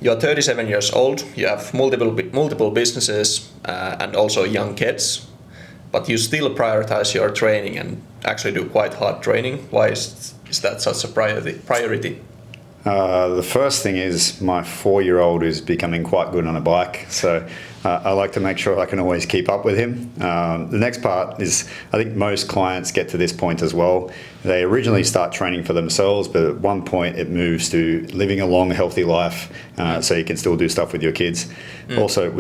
You are 37 years old. You have multiple businesses and also young kids, but you still prioritize your training and actually do quite hard training. Why is that such a priority? The first thing is my 4-year-old is becoming quite good on a bike, so I like to make sure I can always keep up with him. The next part is, I think most clients get to this point as well. They originally start training for themselves, but at one point it moves to living a long, healthy life, so you can still do stuff with your kids. Also,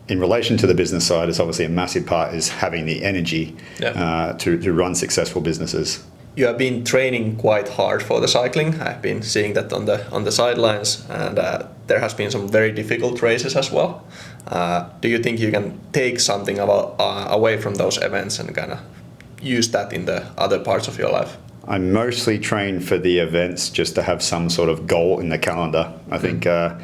in relation to the business side, it's obviously a massive part is having the energy to run successful businesses. You have been training quite hard for the cycling. I've been seeing that on the sidelines, and there has been some very difficult races as well. Do you think you can take something away from those events and kind of use that in the other parts of your life? I mostly train for the events just to have some sort of goal in the calendar. I think I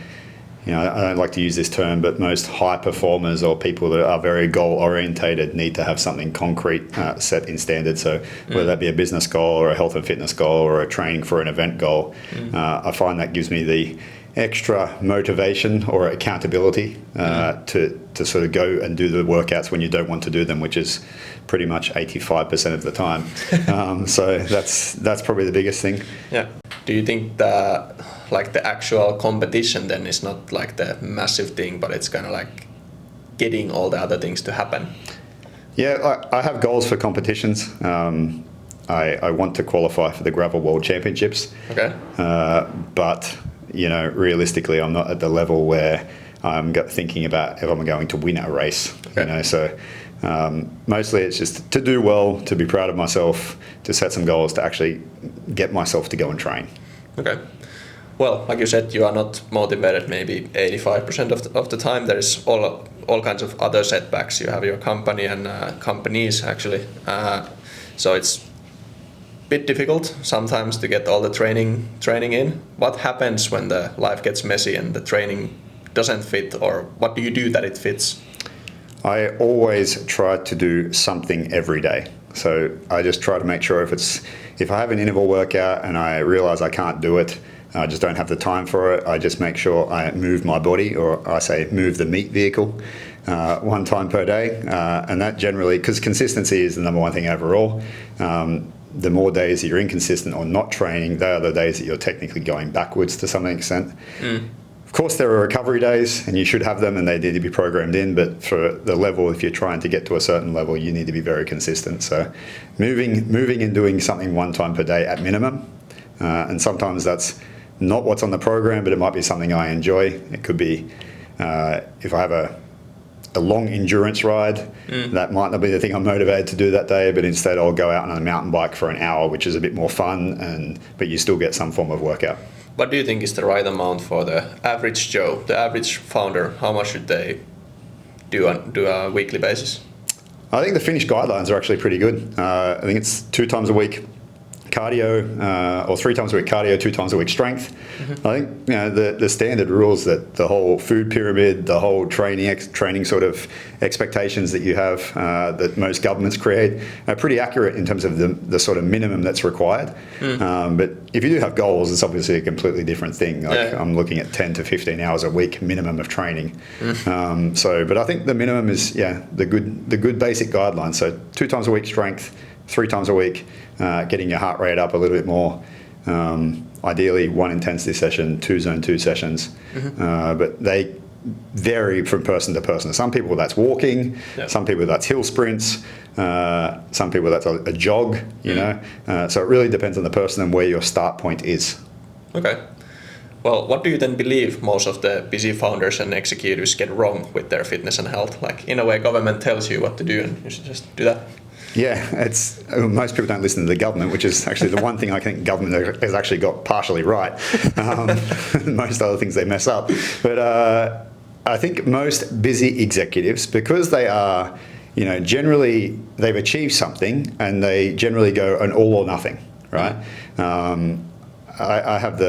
don't like to use this term, but most high performers or people that are very goal orientated need to have something concrete set in standard. So whether that be a business goal or a health and fitness goal or a training for an event goal, I find that gives me the extra motivation or accountability to sort of go and do the workouts when you don't want to do them, which is pretty much 85% of the time. So that's probably the biggest thing. Yeah. Do you think that the actual competition then is not like the massive thing, but it's kind of like getting all the other things to happen? Yeah, I have goals for competitions. I want to qualify for the Gravel World Championships. Okay. But realistically, I'm not at the level where I'm thinking about if I'm going to win a race. Okay. So mostly it's just to do well, to be proud of myself, to set some goals, to actually get myself to go and train. Okay. Well, like you said, you are not motivated maybe 85% of the time. There's all kinds of other setbacks. You have your company and companies actually. So it's a bit difficult sometimes to get all the training in. What happens when the life gets messy and the training doesn't fit, or what do you do that it fits? I always try to do something every day. So I just try to make sure if I have an interval workout and I realize I can't do it, I just don't have the time for it, I just make sure I move my body, or I say move the meat vehicle, one time per day. And that generally, because consistency is the number one thing overall, the more days that you're inconsistent or not training, they are the days that you're technically going backwards to some extent. Of course, there are recovery days, and you should have them, and they need to be programmed in. But for the level, if you're trying to get to a certain level, you need to be very consistent. So, moving and doing something one time per day at minimum, and sometimes that's not what's on the program, but it might be something I enjoy. It could be if I have a long endurance ride, that might not be the thing I'm motivated to do that day, but instead I'll go out on a mountain bike for an hour, which is a bit more fun, but you still get some form of workout. What do you think is the right amount for the average Joe, the average founder? How much should they do a weekly basis? I think the Finnish guidelines are actually pretty good. I think it's 2 times a week cardio, or 3 times a week cardio, 2 times a week strength. I think the standard rules that the whole food pyramid, the whole training sort of expectations that you have that most governments create are pretty accurate in terms of the sort of minimum that's required. But if you do have goals, it's obviously a completely different thing. I'm looking at 10 to 15 hours a week minimum of training. But I think the minimum is the good basic guidelines. So 2 times a week strength, 3 times a week, getting your heart rate up a little bit more. Ideally, 1 intensity session, 2 zone 2 sessions. But they vary from person to person. Some people that's walking, some people that's hill sprints, some people that's a jog, so it really depends on the person and where your start point is. Okay. Well, what do you then believe most of the busy founders and executives get wrong with their fitness and health? Like, in a way, government tells you what to do and you should just do that. Yeah, most people don't listen to the government, which is actually the one thing I think government has actually got partially right. Most other things they mess up. But I think most busy executives, because they are, generally they've achieved something and they generally go an all or nothing, right? I have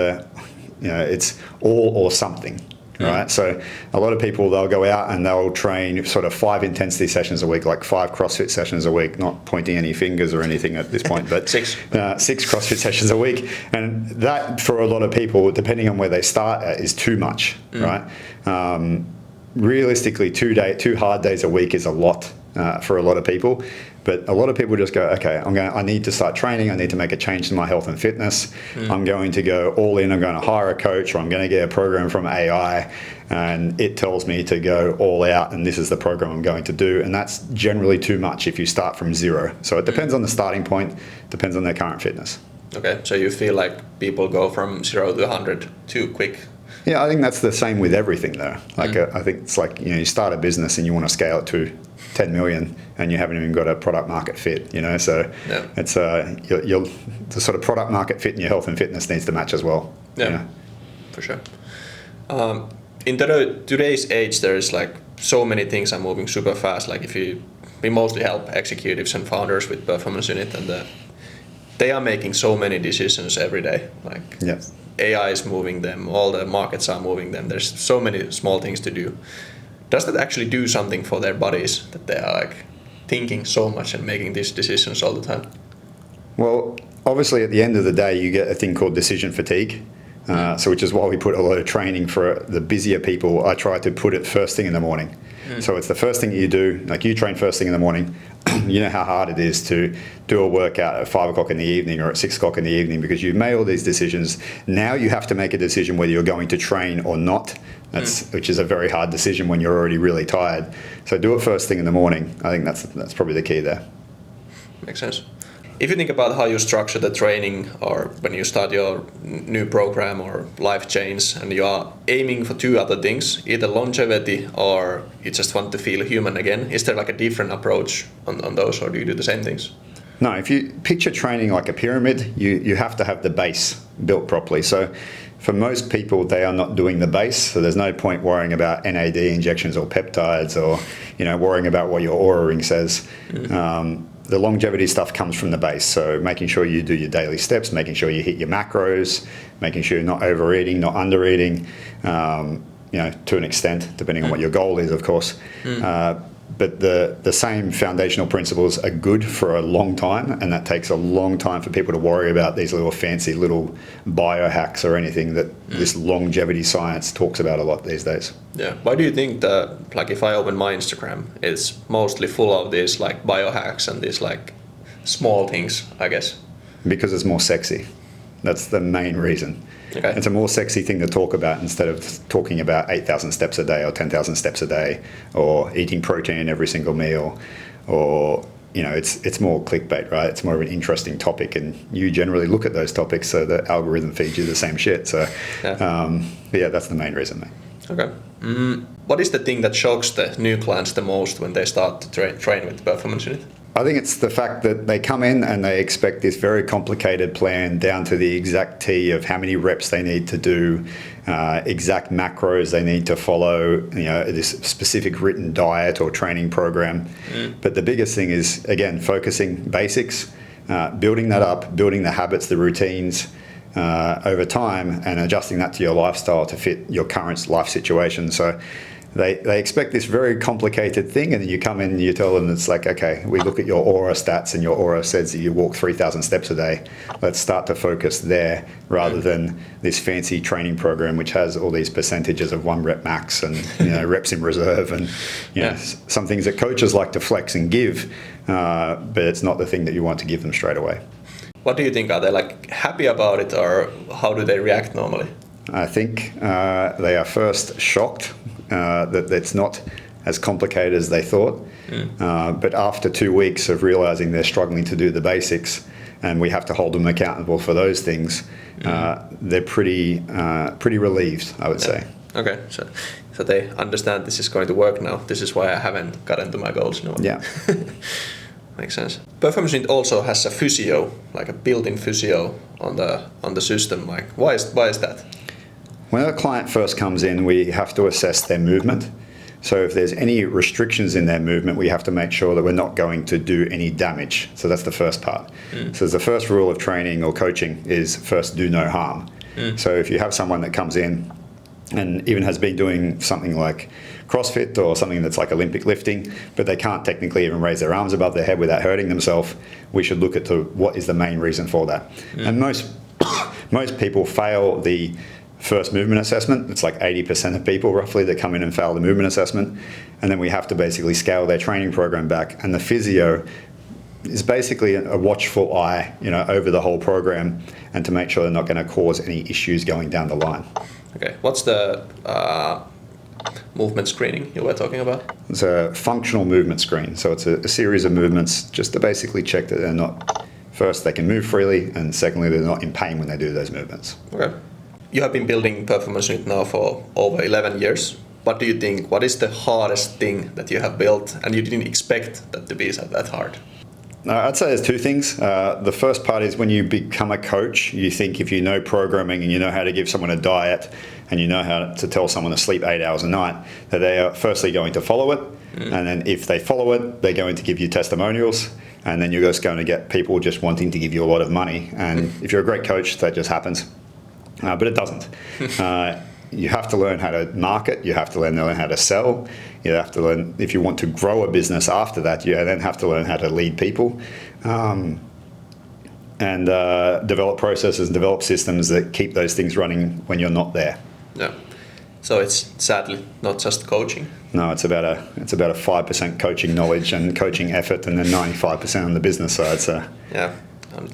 it's all or something, right? So a lot of people, they'll go out and they'll train sort of 5 intensity sessions a week, like 5 CrossFit sessions a week, not pointing any fingers or anything at this point, but 6 CrossFit sessions a week. And that, for a lot of people, depending on where they start at, is too much, right? Realistically, 2 hard days a week is a lot for a lot of people. But a lot of people just go, okay, I need to start training. I need to make a change in my health and fitness. I'm going to go all in. I'm going to hire a coach, or I'm going to get a program from AI, and it tells me to go all out, and this is the program I'm going to do. And that's generally too much if you start from zero. So it depends on the starting point, depends on their current fitness. Okay, so you feel like people go from 0 to 100 too quick? Yeah, I think that's the same with everything, though. Like, I think it's like, you start a business and you want to scale it to 10 million, and you haven't even got a product market fit, So it's the sort of product market fit in your health and fitness needs to match as well. Yeah, for sure. In today's age, there is like so many things are moving super fast. Like we mostly help executives and founders with performance unit, and they are making so many decisions every day. Like AI is moving them, all the markets are moving them. There's so many small things to do. Does that actually do something for their bodies, that they are like thinking so much and making these decisions all the time? Well, obviously at the end of the day, you get a thing called decision fatigue. So which is why we put a lot of training for the busier people. I try to put it first thing in the morning. So it's the first thing you do, like you train first thing in the morning. You know how hard it is to do a workout at 5 o'clock in the evening or at 6 o'clock in the evening, because you've made all these decisions. Now you have to make a decision whether you're going to train or not. Which is a very hard decision when you're already really tired. So do it first thing in the morning. I think that's probably the key there. Makes sense. If you think about how you structure the training, or when you start your new program or life change, and you are aiming for 2 other things, either longevity or you just want to feel human again, is there like a different approach on those, or do you do the same things? No, if you picture training like a pyramid, you have to have the base built properly. So for most people, they are not doing the base, so there's no point worrying about NAD injections or peptides, or worrying about what your Oura ring says. The longevity stuff comes from the base, so making sure you do your daily steps, making sure you hit your macros, making sure you're not overeating, not undereating, to an extent, depending on what your goal is, of course. But the same foundational principles are good for a long time, and that takes a long time for people to worry about these little fancy little biohacks or anything that this longevity science talks about a lot these days. Yeah. Why do you think that, like, if I open my Instagram, it's mostly full of these like biohacks and these like small things, I guess? Because it's more sexy. That's the main reason. Okay. It's a more sexy thing to talk about instead of talking about 8,000 steps a day or 10,000 steps a day, or eating protein every single meal, or it's more clickbait, right? It's more of an interesting topic, and you generally look at those topics, so the algorithm feeds you the same shit. So that's the main reason, mate. Okay. What is the thing that shocks the new clients the most when they start to train with the performance unit? I think it's the fact that they come in and they expect this very complicated plan down to the exact T of how many reps they need to do, exact macros they need to follow, this specific written diet or training program. But the biggest thing is, again, focusing basics, building that up, building the habits, the routines over time, and adjusting that to your lifestyle to fit your current life situation. So they expect this very complicated thing, and then you come in and you tell them, it's like, okay, we look at your Oura stats, and your Oura says that you walk 3,000 steps a day. Let's start to focus there rather than this fancy training program which has all these percentages of 1 rep max and reps in reserve, and some things that coaches like to flex and give, but it's not the thing that you want to give them straight away. What do you think? Are they like happy about it, or how do they react normally? I think they are first shocked that it's not as complicated as they thought. But after 2 weeks of realizing they're struggling to do the basics, and we have to hold them accountable for those things, they're pretty relieved, I would say. Okay, so they understand this is going to work now. This is why I haven't gotten to my goals. Yeah. Makes sense. Performance Unit also has a physio, like a built-in physio on the system. Like, why is that? When a client first comes in, we have to assess their movement. So if there's any restrictions in their movement, we have to make sure that we're not going to do any damage. So that's the first part. So the first rule of training or coaching is first do no harm. So if you have someone that comes in and even has been doing something like CrossFit or something that's like Olympic lifting, but they can't technically even raise their arms above their head without hurting themselves, we should look at what is the main reason for that. And most people fail the first movement assessment. It's like 80% of people roughly that come in and fail the movement assessment, and then we have to basically scale their training program back. And the physio is basically a watchful eye, over the whole program, and to make sure they're not going to cause any issues going down the line. Okay, what's the movement screening you were talking about? It's a functional movement screen. So it's a series of movements just to basically check that they're not, first, they can move freely, and secondly, they're not in pain when they do those movements. Okay. You have been building Performance Unit now for over 11 years. What do you think? What is the hardest thing that you have built and you didn't expect that to be that hard? I'd say there's two things. The first part is when you become a coach, you think if you know programming and you know how to give someone a diet and you know how to tell someone to sleep 8 hours a night, that they are firstly going to follow it. And then if they follow it, they're going to give you testimonials. And then you're just going to get people just wanting to give you a lot of money. And if you're a great coach, that just happens. But it doesn't. You have to learn how to market. You have to learn how to sell. You have to learn, if you want to grow a business after that, you then have to learn how to lead people and develop processes and develop systems that keep those things running when you're not there. Yeah. So it's sadly not just coaching. No, it's about a 5% coaching knowledge and coaching effort, and then 95% on the business side. So yeah,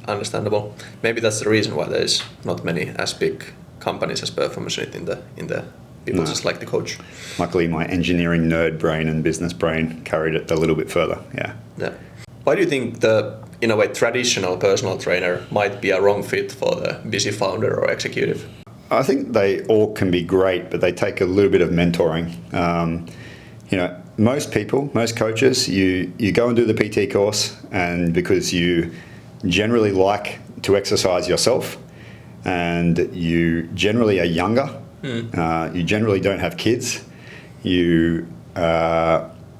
understandable. Maybe that's the reason why there's not many as big companies as Performance Unit in the people just like the coach. Luckily, my engineering nerd brain and business brain carried it a little bit further. Yeah. Why do you think the, in a way, traditional personal trainer might be a wrong fit for the busy founder or executive? I think they all can be great, but they take a little bit of mentoring. Most people, most coaches, you go and do the PT course, and because you generally like to exercise yourself, and you generally are younger, you generally don't have kids, you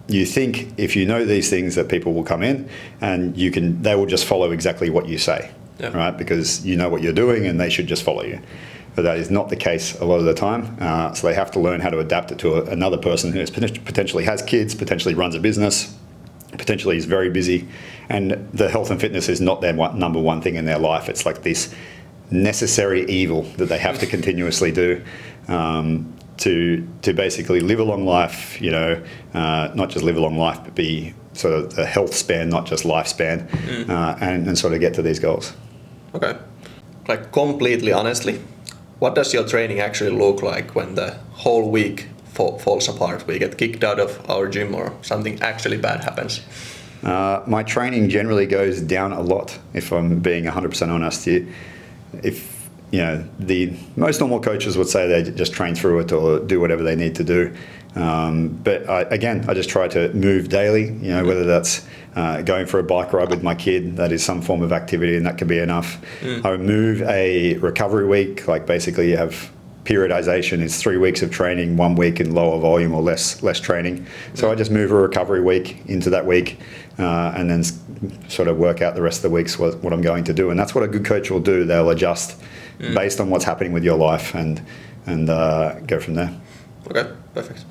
think if you know these things that people will come in and they will just follow exactly what you say, right? Because you know what you're doing and they should just follow you. But that is not the case a lot of the time. So they have to learn how to adapt it to another person who potentially has kids, potentially runs a business, potentially is very busy, and the health and fitness is not their number one thing in their life. It's like this necessary evil that they have to continuously do to basically live a long life, not just live a long life, but be sort of the health span, not just lifespan, and sort of get to these goals. Okay. Like completely honestly, what does your training actually look like when the whole week falls apart? We get kicked out of our gym or something actually bad happens? My training generally goes down a lot, if I'm being 100% honest. The most normal coaches would say they just train through it or do whatever they need to do. But I just try to move daily, whether that's going for a bike ride with my kid, that is some form of activity, and that can be enough. I move a recovery week, like basically you have periodization is 3 weeks of training, 1 week in lower volume or less training. So I just move a recovery week into that week and then sort of work out the rest of the weeks what I'm going to do. And that's what a good coach will do. They'll adjust based on what's happening with your life and go from there. Okay, perfect.